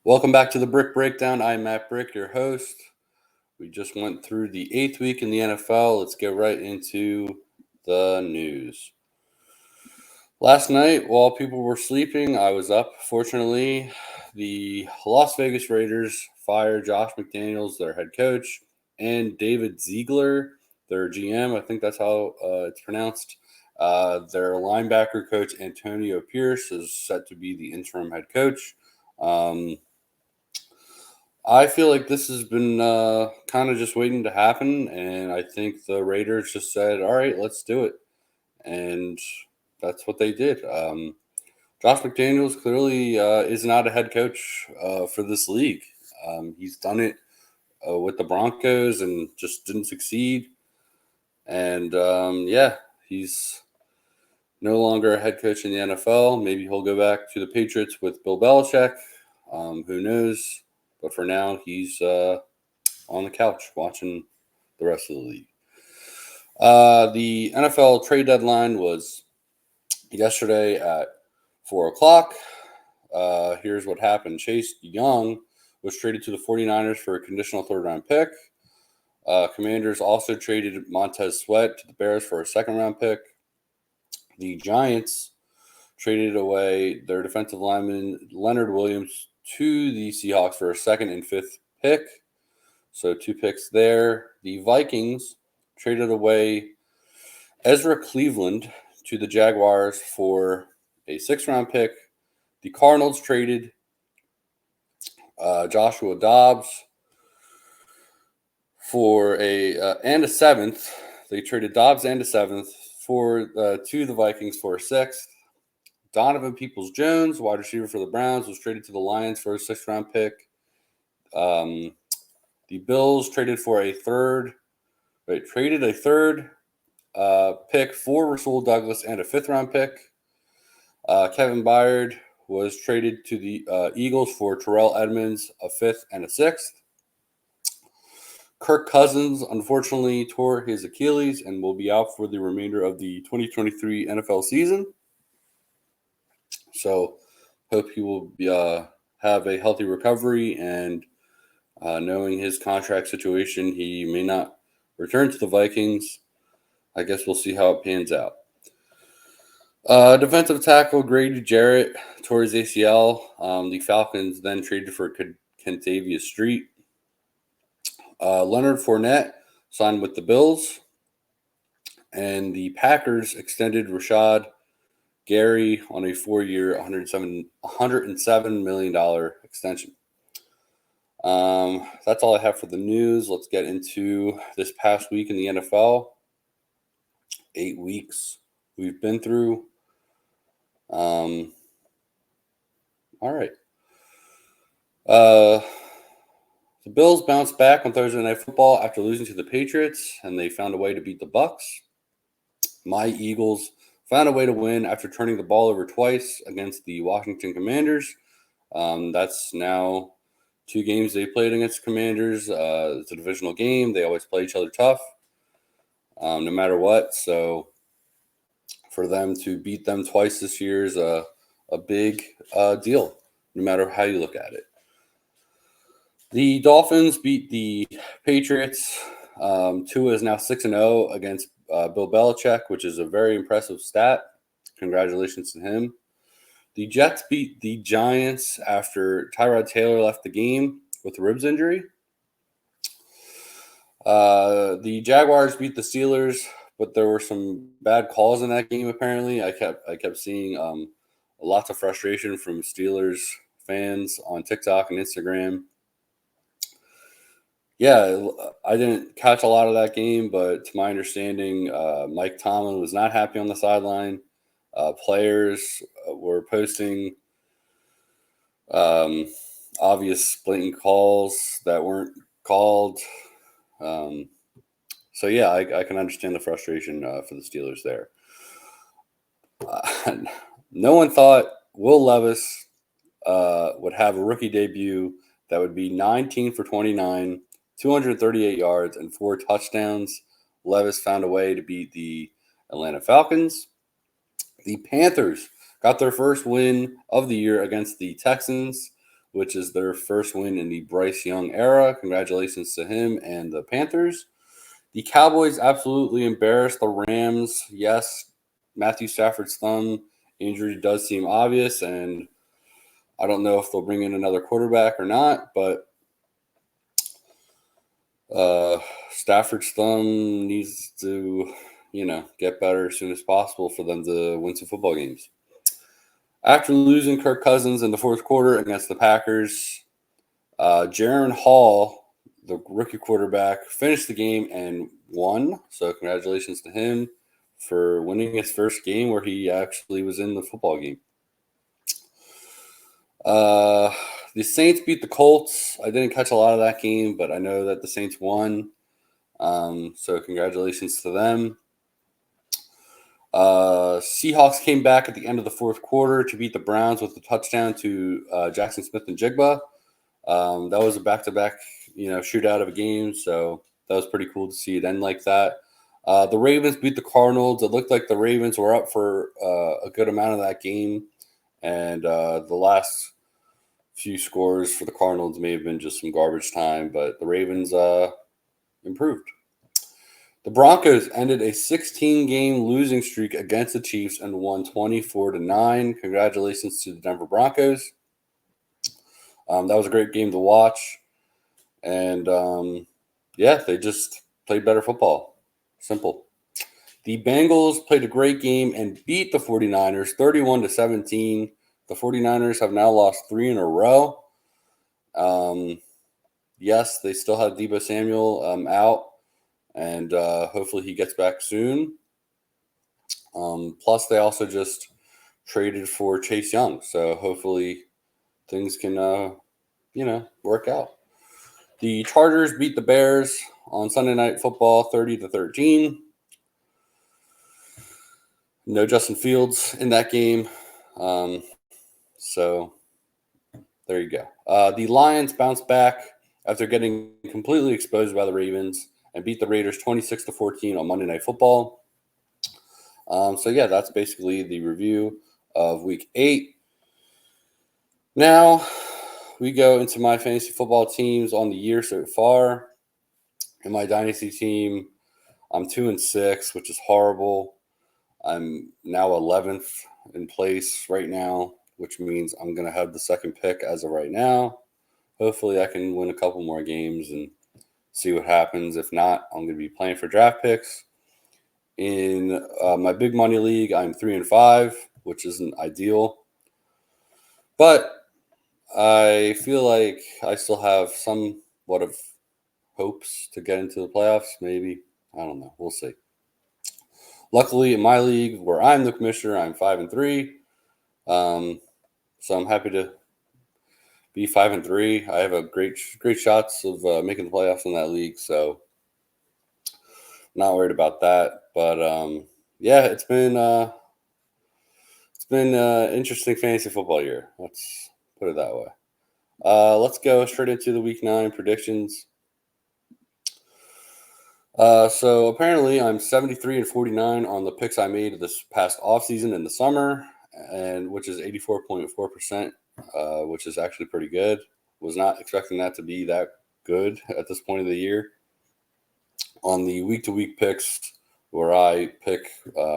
Welcome back to the Brick Breakdown. I'm Matt Brick, your host. We just went through the 8th week in the NFL. Let's get right into the news. Last night, while people were sleeping, I was up. Fortunately, the Las Vegas Raiders fired Josh McDaniels, their head coach, and David Ziegler, their GM. I think that's how it's pronounced. Their linebacker coach, Antonio Pierce, is set to be the interim head coach. I feel like this has been kind of just waiting to happen, and I think the Raiders just said, "All right, let's do it," and that's what they did. Josh McDaniels clearly is not a head coach for this league. He's done it with the Broncos and just didn't succeed, and he's no longer a head coach in the NFL. Maybe he'll go back to the Patriots with Bill Belichick. Who knows? But for now, he's on the couch watching the rest of the league. The NFL trade deadline was yesterday at 4 o'clock. Here's what happened. Chase Young was traded to the 49ers for a conditional third-round pick. Commanders also traded Montez Sweat to the Bears for a second-round pick. The Giants traded away their defensive lineman Leonard Williams to the Seahawks for a second and fifth pick. So 2 picks there. The Vikings traded away Ezra Cleveland to the Jaguars for a 6th-round pick. The Cardinals traded Joshua Dobbs for a 7th. They traded Dobbs and a 7th for to the Vikings for a 6th. Donovan Peoples-Jones, wide receiver for the Browns, was traded to the Lions for a 6th-round pick. The Bills traded a third pick for Rasul Douglas and a 5th-round pick. Kevin Byard was traded to the Eagles for Terrell Edmonds, a 5th and a 6th. Kirk Cousins unfortunately tore his Achilles and will be out for the remainder of the 2023 NFL season. So hope he will have a healthy recovery, and knowing his contract situation, he may not return to the Vikings. I guess we'll see how it pans out. Defensive tackle Grady Jarrett tore his ACL. The Falcons then traded for Kentavious Street. Leonard Fournette signed with the Bills. And the Packers extended Rashad Gary on a 4-year, $107 million extension. That's all I have for the news. Let's get into this past week in the NFL. 8 weeks we've been through. All right. The Bills bounced back on Thursday Night Football after losing to the Patriots, and they found a way to beat the Bucks. My Eagles found a way to win after turning the ball over twice against the Washington Commanders. That's now 2 games they played against the Commanders. It's a divisional game. They always play each other tough, no matter what. So for them to beat them twice this year is a big deal, no matter how you look at it. The Dolphins beat the Patriots. Tua is now 6-0 against Bill Belichick, which is a very impressive stat. Congratulations to him. The Jets beat the Giants after Tyrod Taylor left the game with a ribs injury. The Jaguars beat the Steelers, but there were some bad calls in that game. Apparently, I kept seeing lots of frustration from Steelers fans on TikTok and Instagram. Yeah, I didn't catch a lot of that game, but to my understanding, Mike Tomlin was not happy on the sideline. Players were posting obvious blatant calls that weren't called. So yeah, I can understand the frustration for the Steelers there. No one thought Will Levis would have a rookie debut that would be 19 for 29, 238 yards, and 4 touchdowns. Levis found a way to beat the Atlanta Falcons. The Panthers got their first win of the year against the Texans which is their first win in the Bryce Young era. Congratulations to him and the Panthers. The Cowboys absolutely embarrassed the Rams. Yes, Matthew Stafford's thumb injury does seem obvious, and I don't know if they'll bring in another quarterback or not, but Stafford's thumb needs to, get better as soon as possible for them to win some football games. After losing Kirk Cousins in the fourth quarter against the Packers, Jaron Hall, the rookie quarterback, finished the game and won. So congratulations to him for winning his first game where he actually was in the football game. The Saints beat the Colts. I didn't catch a lot of that game, but I know that the Saints won. So congratulations to them. Seahawks came back at the end of the fourth quarter to beat the Browns with a touchdown to Jackson Smith and Jigba. That was a back-to-back, shootout of a game, so that was pretty cool to see it end like that. The Ravens beat the Cardinals. It looked like the Ravens were up for a good amount of that game, and the last few scores for the Cardinals may have been just some garbage time, but the Ravens improved. The Broncos ended a 16-game losing streak against the Chiefs and won 24-9. Congratulations to the Denver Broncos. That was a great game to watch. And, they just played better football. Simple. The Bengals played a great game and beat the 49ers 31-17. The 49ers have now lost 3 in a row. Yes, they still have Deebo Samuel out. And hopefully he gets back soon. Plus, they also just traded for Chase Young. So hopefully things can, work out. The Chargers beat the Bears on Sunday Night Football 30-13. No Justin Fields in that game. So there you go. The Lions bounced back after getting completely exposed by the Ravens and beat the Raiders 26-14 on Monday Night Football. That's basically the review of Week 8. Now we go into my fantasy football teams on the year so far. In my dynasty team, I'm 2-6, which is horrible. I'm now 11th in place right now, which means I'm going to have the second pick as of right now. Hopefully I can win a couple more games and see what happens. If not, I'm going to be playing for draft picks. In my big money league, I'm 3-5, which isn't ideal. But I feel like I still have somewhat of hopes to get into the playoffs, maybe. I don't know. We'll see. Luckily, in my league, where I'm the commissioner, I'm 5-3. So I'm happy to be 5-3. I have a great shots of making the playoffs in that league, so not worried about that. But it's been interesting fantasy football year. Let's put it that way. Let's go straight into the Week 9 predictions. So apparently I'm 73-49 on the picks I made this past offseason in the summer, and which is 84.4%, which is actually pretty good. Was not expecting that to be that good at this point of the year. On the week-to-week picks, where I pick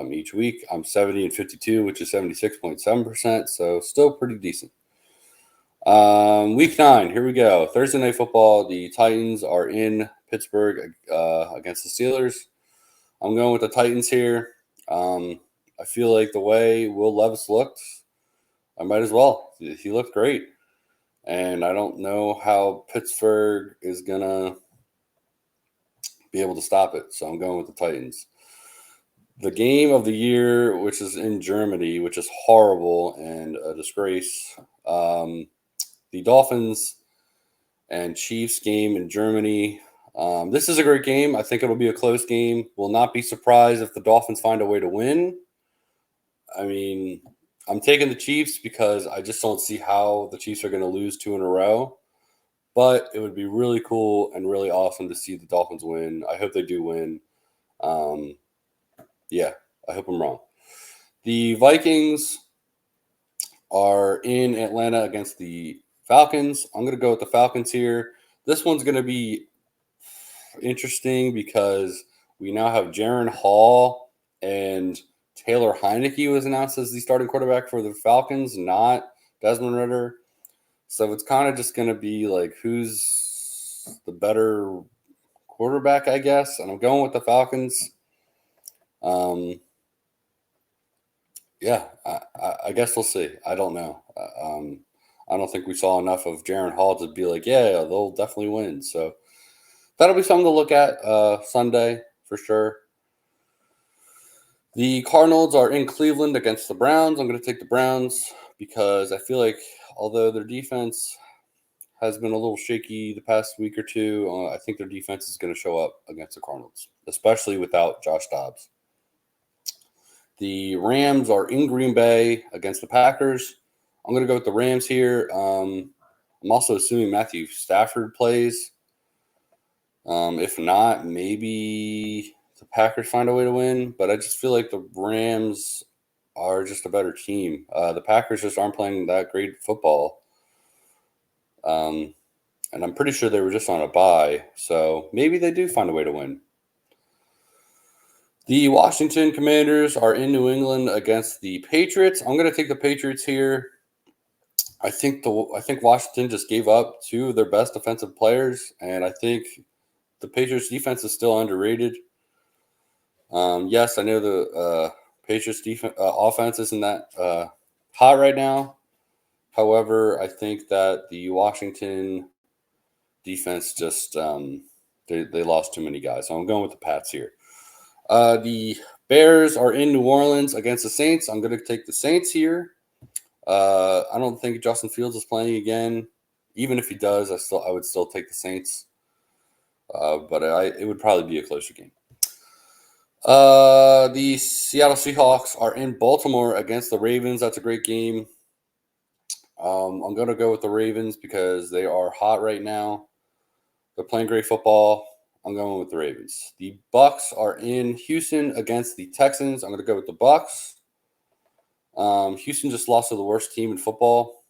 each week, I'm 70-52, which is 76.7%, so still pretty decent. Week 9, here we go. Thursday Night Football, the Titans are in Pittsburgh against the Steelers. I'm going with the Titans here. I feel like the way Will Levis looked, I might as well. He looked great. And I don't know how Pittsburgh is going to be able to stop it. So I'm going with the Titans. The game of the year, which is in Germany, which is horrible and a disgrace. The Dolphins and Chiefs game in Germany. This is a great game. I think it'll be a close game. Will not be surprised if the Dolphins find a way to win. I mean, I'm taking the Chiefs because I just don't see how the Chiefs are going to lose 2 in a row. But it would be really cool and really awesome to see the Dolphins win. I hope they do win. I hope I'm wrong. The Vikings are in Atlanta against the Falcons. I'm going to go with the Falcons here. This one's going to be interesting because we now have Jaron Hall and Taylor Heineke was announced as the starting quarterback for the Falcons, not Desmond Ridder. So it's kind of just going to be like who's the better quarterback, I guess. And I'm going with the Falcons. Yeah, I guess we'll see. I don't know. I don't think we saw enough of Jaron Hall to be like, yeah, they'll definitely win. So that'll be something to look at Sunday for sure. The Cardinals are in Cleveland against the Browns. I'm going to take the Browns because I feel like although their defense has been a little shaky the past week or two, I think their defense is going to show up against the Cardinals, especially without Josh Dobbs. The Rams are in Green Bay against the Packers. I'm going to go with the Rams here. I'm also assuming Matthew Stafford plays. If not, maybe the Packers find a way to win. But I just feel like the Rams are just a better team. The Packers just aren't playing that great football. And I'm pretty sure they were just on a bye. So maybe they do find a way to win. The Washington Commanders are in New England against the Patriots. I'm going to take the Patriots here. I think Washington just gave up two of their best defensive players, and I think the Patriots defense is still underrated. Yes, I know the Patriots offense isn't that hot right now. However, I think that the Washington defense just they lost too many guys. So I'm going with the Pats here. The Bears are in New Orleans against the Saints. I'm going to take the Saints here. I don't think Justin Fields is playing again. Even if he does, I would still take the Saints. But it would probably be a closer game. The Seattle Seahawks are in Baltimore against the Ravens. That's a great game. I'm going to go with the Ravens because they are hot right now. They're playing great football. I'm going with the Ravens. The Bucks are in Houston against the Texans. I'm going to go with the Bucks. Houston just lost to the worst team in football.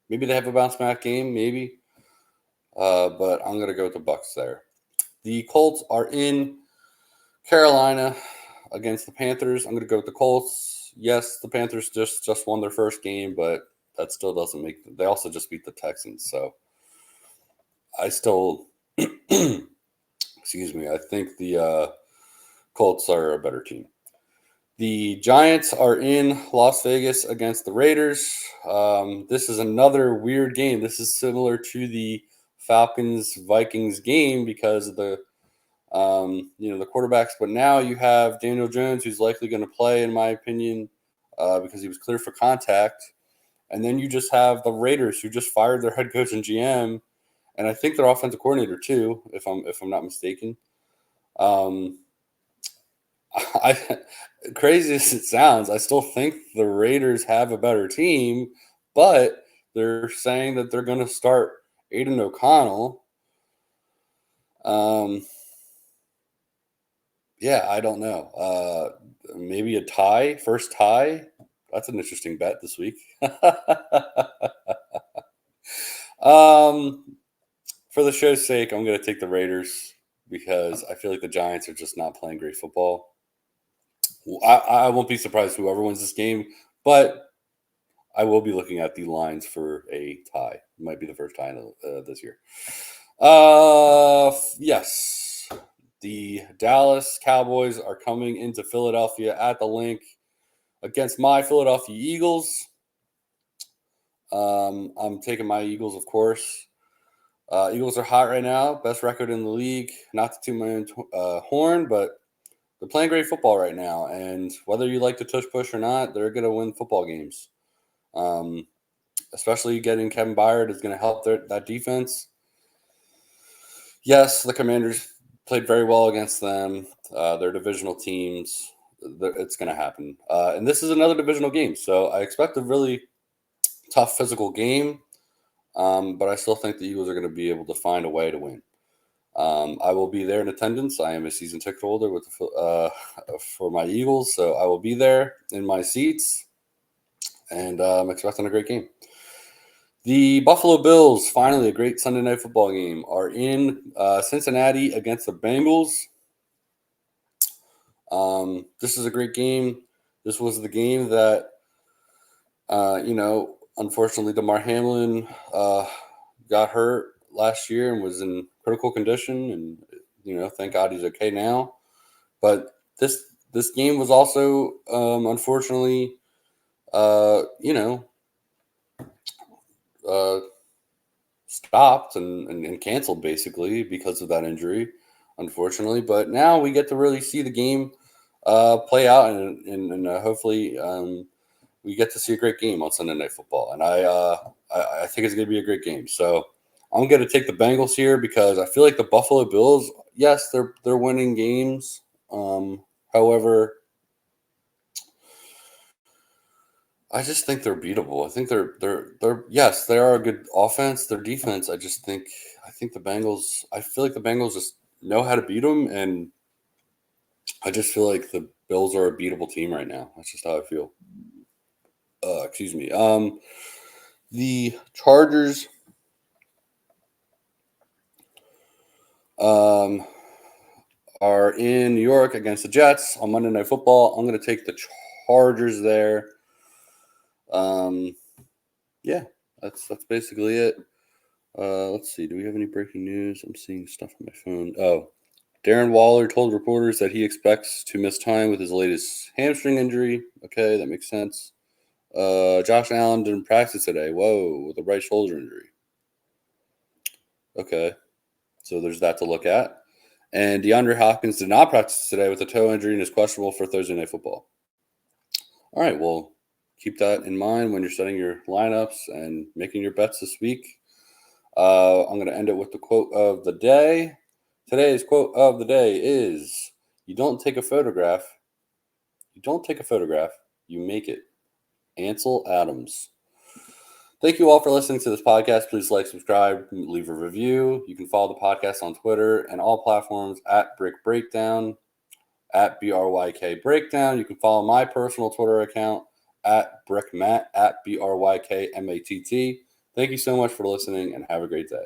Maybe they have a bounce back game, maybe. But I'm going to go with the Bucks there. The Colts are in Carolina against the Panthers. I'm going to go with the Colts. Yes, the Panthers just won their first game, but that still doesn't make – they also just beat the Texans. So I still – excuse me. I think the Colts are a better team. The Giants are in Las Vegas against the Raiders. This is another weird game. This is similar to the Falcons-Vikings game because of the the quarterbacks. But now you have Daniel Jones, who's likely going to play, in my opinion, because he was clear for contact. And then you just have the Raiders, who just fired their head coach and GM, and I think their offensive coordinator too, if I'm not mistaken. Crazy as it sounds, I still think the Raiders have a better team, but they're saying that they're going to start Aiden O'Connell. Yeah, I don't know. Maybe a tie, first tie. That's an interesting bet this week. For the show's sake, I'm going to take the Raiders because I feel like the Giants are just not playing great football. I won't be surprised whoever wins this game, but I will be looking at the lines for a tie. It might be the first tie this year. Yes. The Dallas Cowboys are coming into Philadelphia at the Link against my Philadelphia Eagles. I'm taking my Eagles, of course. Eagles are hot right now. Best record in the league. Not to toot my own horn, but they're playing great football right now. And whether you like to tush push or not, they're going to win football games. Especially getting Kevin Byard is going to help that defense. Yes, the Commanders played very well against them. They're divisional teams. It's going to happen. And this is another divisional game. So I expect a really tough physical game. But I still think the Eagles are going to be able to find a way to win. I will be there in attendance. I am a season ticket holder for my Eagles. So I will be there in my seats. And I'm expecting a great game. The Buffalo Bills, finally a great Sunday night football game, are in Cincinnati against the Bengals. This is a great game. This was the game that, unfortunately, DeMar Hamlin got hurt last year and was in critical condition. And, thank God he's okay now. But this game was also, unfortunately, uh, stopped and canceled basically because of that injury, unfortunately. But now we get to really see the game play out, and hopefully we get to see a great game on Sunday Night Football. And I think it's going to be a great game. So I'm going to take the Bengals here because I feel like the Buffalo Bills, yes, they're winning games. However, I just think they're beatable. I think they're yes, they are a good offense. Their defense, I think the Bengals. I feel like the Bengals just know how to beat them, and I just feel like the Bills are a beatable team right now. That's just how I feel. Excuse me. The Chargers um are in New York against the Jets on Monday Night Football. I'm going to take the Chargers there. Yeah, that's basically it. Let's see. Do we have any breaking news? I'm seeing stuff on my phone. Oh, Darren Waller told reporters that he expects to miss time with his latest hamstring injury. Okay, that makes sense. Josh Allen didn't practice today. Whoa, with a right shoulder injury. Okay, so there's that to look at. And DeAndre Hopkins did not practice today with a toe injury and is questionable for Thursday Night Football. All right, well, keep that in mind when you're setting your lineups and making your bets this week. I'm going to end it with the quote of the day. Today's quote of the day is, "You don't take a photograph. You don't take a photograph. You make it." Ansel Adams. Thank you all for listening to this podcast. Please like, subscribe, leave a review. You can follow the podcast on Twitter and all platforms at Bryk Breakdown, at BRYK Breakdown. You can follow my personal Twitter account at BryckMatt, at BRYKMATT. Thank you so much for listening and have a great day.